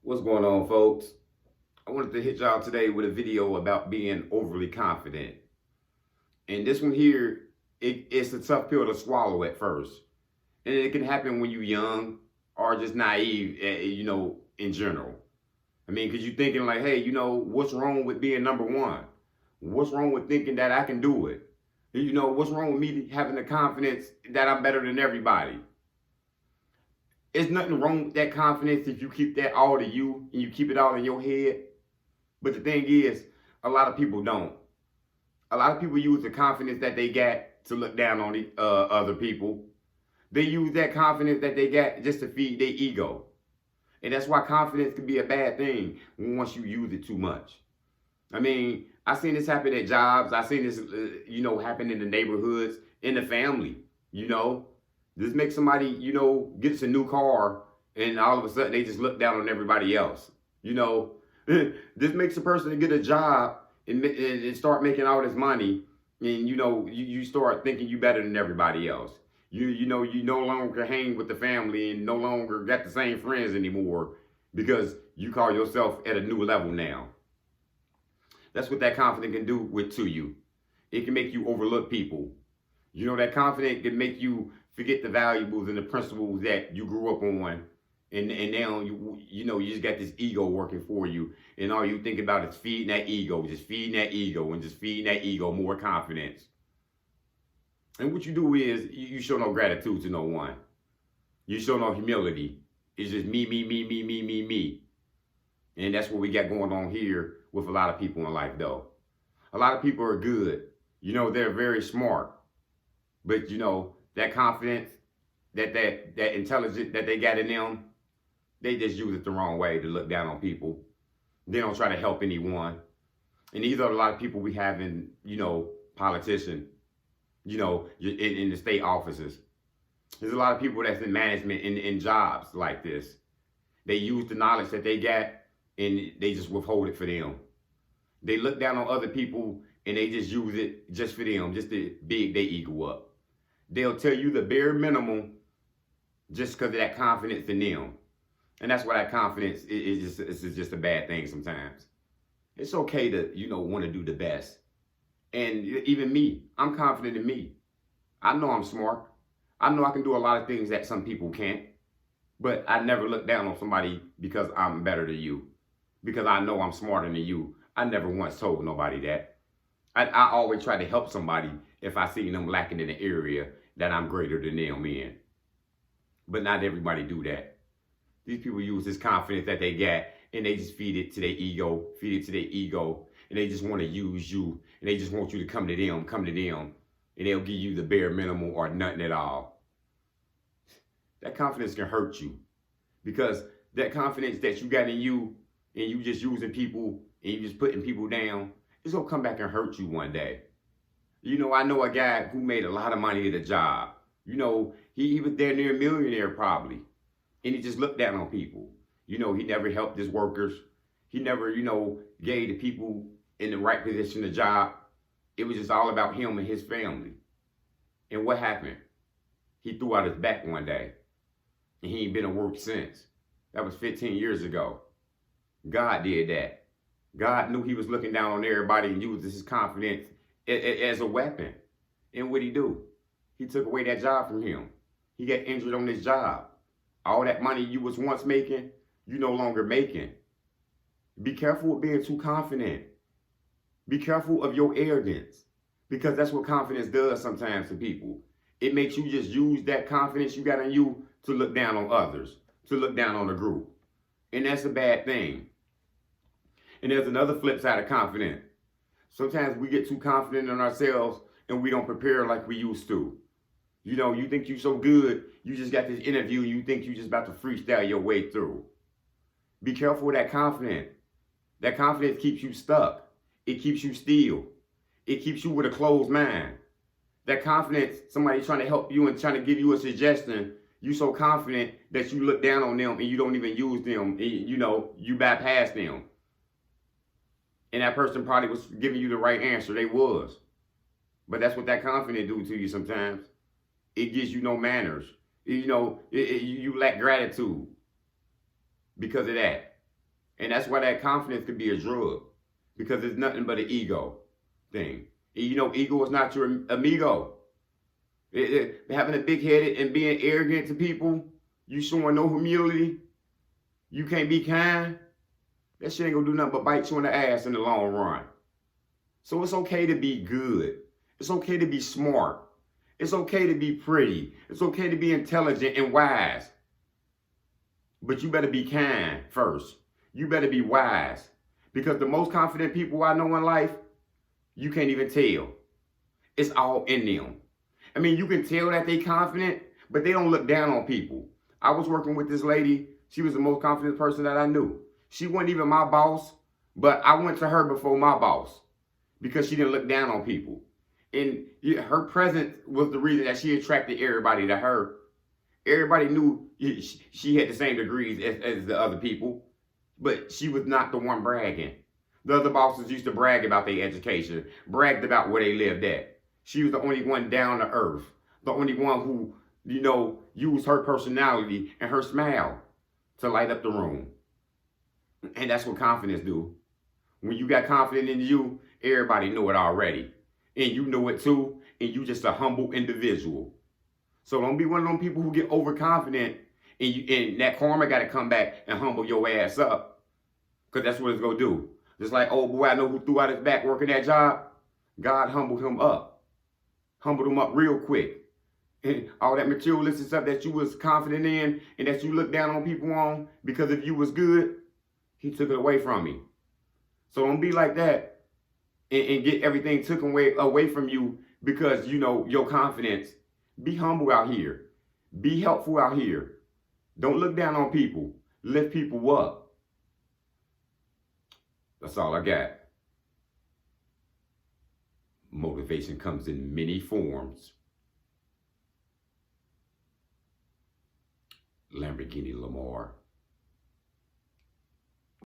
What's going on, folks? I wanted to hit y'all today with a video about being overly confident. And this one here, it's a tough pill to swallow at first. And it can happen when you're young or just naive, in general. I mean, because you're thinking like, hey, what's wrong with being number one? What's wrong with thinking that I can do it? What's wrong with me having the confidence that I'm better than everybody? There's nothing wrong with that confidence if you keep that all to you and you keep it all in your head. But the thing is, a lot of people don't. A lot of people use the confidence that they got to look down on the other people. They use that confidence that they got just to feed their ego. And that's why confidence can be a bad thing once you use it too much. I mean, I seen this happen at jobs. I seen this, happen in the neighborhoods, in the family. You know, this makes somebody, gets a new car, and all of a sudden they just look down on everybody else. You know, this makes a person get a job and start making all this money, and you start thinking you better than everybody else. You no longer hang with the family and no longer got the same friends anymore because you call yourself at a new level now. That's what that confidence can do with to you. It can make you overlook people. That confidence can make you forget the valuables and the principles that you grew up on. And now you just got this ego working for you, and all you think about is feeding that ego, just feeding that ego, and just feeding that ego more confidence. And what you do is you show no gratitude to no one. You show no humility. It's just me, me, me, me, me, me, me. And that's what we got going on here with a lot of people in life, though. A lot of people are good. They're very smart. But that confidence, that intelligence that they got in them, they just use it the wrong way to look down on people. They don't try to help anyone. And these are a lot of people we have in, politicians, in the state offices. There's a lot of people that's in management in jobs like this. They use the knowledge that they got and they just withhold it for them. They look down on other people and they just use it just for them, just to big their ego up. They'll tell you the bare minimum just because of that confidence in them. And that's why that confidence is just a bad thing sometimes. It's okay to, want to do the best. And even me, I'm confident in me. I know I'm smart. I know I can do a lot of things that some people can't. But I never look down on somebody because I'm better than you. Because I know I'm smarter than you. I never once told nobody that. I always try to help somebody if I see them lacking in an area that I'm greater than them in. But not everybody do that. These people use this confidence that they get and they just feed it to their ego, and they just want to use you, and they just want you to come to them, and they'll give you the bare minimum or nothing at all. That confidence can hurt you because that confidence that you got in you and you just using people and you just putting people down, it's gonna come back and hurt you one day. I know a guy who made a lot of money at a job. He was damn near a millionaire probably. And he just looked down on people. He never helped his workers. He never, gave the people in the right position a job. It was just all about him and his family. And what happened? He threw out his back one day. And he ain't been to work since. That was 15 years ago. God did that. God knew he was looking down on everybody and used his confidence as a weapon. And what'd he do? He took away that job from him. He got injured on his job. All that money you was once making, you no longer making. Be careful of being too confident. Be careful of your arrogance. Because that's what confidence does sometimes to people. It makes you just use that confidence you got in you to look down on others, to look down on the group. And that's a bad thing. And there's another flip side of confidence. Sometimes we get too confident in ourselves and we don't prepare like we used to. You think you're so good, you just got this interview and you think you're just about to freestyle your way through. Be careful with that confidence. That confidence keeps you stuck. It keeps you still. It keeps you with a closed mind. That confidence, somebody trying to help you and trying to give you a suggestion, you so confident that you look down on them and you don't even use them. And, you bypass them. And that person probably was giving you the right answer. They was. But that's what that confidence do to you sometimes. It gives you no manners. You lack gratitude because of that. And that's why that confidence could be a drug, because it's nothing but an ego thing. And you know, ego is not your amigo. Having a big headed and being arrogant to people, you showing no humility, you can't be kind, that shit ain't gonna do nothing but bite you in the ass in the long run. So it's okay to be good. It's okay to be smart. It's okay to be pretty. It's okay to be intelligent and wise. But you better be kind first. You better be wise. Because the most confident people I know in life, you can't even tell. It's all in them. I mean, you can tell that they confident, but they don't look down on people. I was working with this lady. She was the most confident person that I knew. She wasn't even my boss, but I went to her before my boss because she didn't look down on people. And her presence was the reason that she attracted everybody to her. Everybody knew she had the same degrees as the other people, but she was not the one bragging. The other bosses used to brag about their education, bragged about where they lived at. She was the only one down to earth, the only one who, you know, used her personality and her smile to light up the room. And that's what confidence do. When you got confidence in you, everybody know it already. And you know it too, and you just a humble individual. So don't be one of them people who get overconfident and that karma got to come back and humble your ass up. Because that's what it's going to do. Just like, oh boy, I know who threw out his back working that job. God humbled him up. Humbled him up real quick. And all that materialistic stuff that you was confident in and that you looked down on people on because if you was good, he took it away from me. So don't be like that and get everything taken away from you because, you know, your confidence. Be humble out here. Be helpful out here. Don't look down on people. Lift people up. That's all I got. Motivation comes in many forms. Lamborghini Lamar.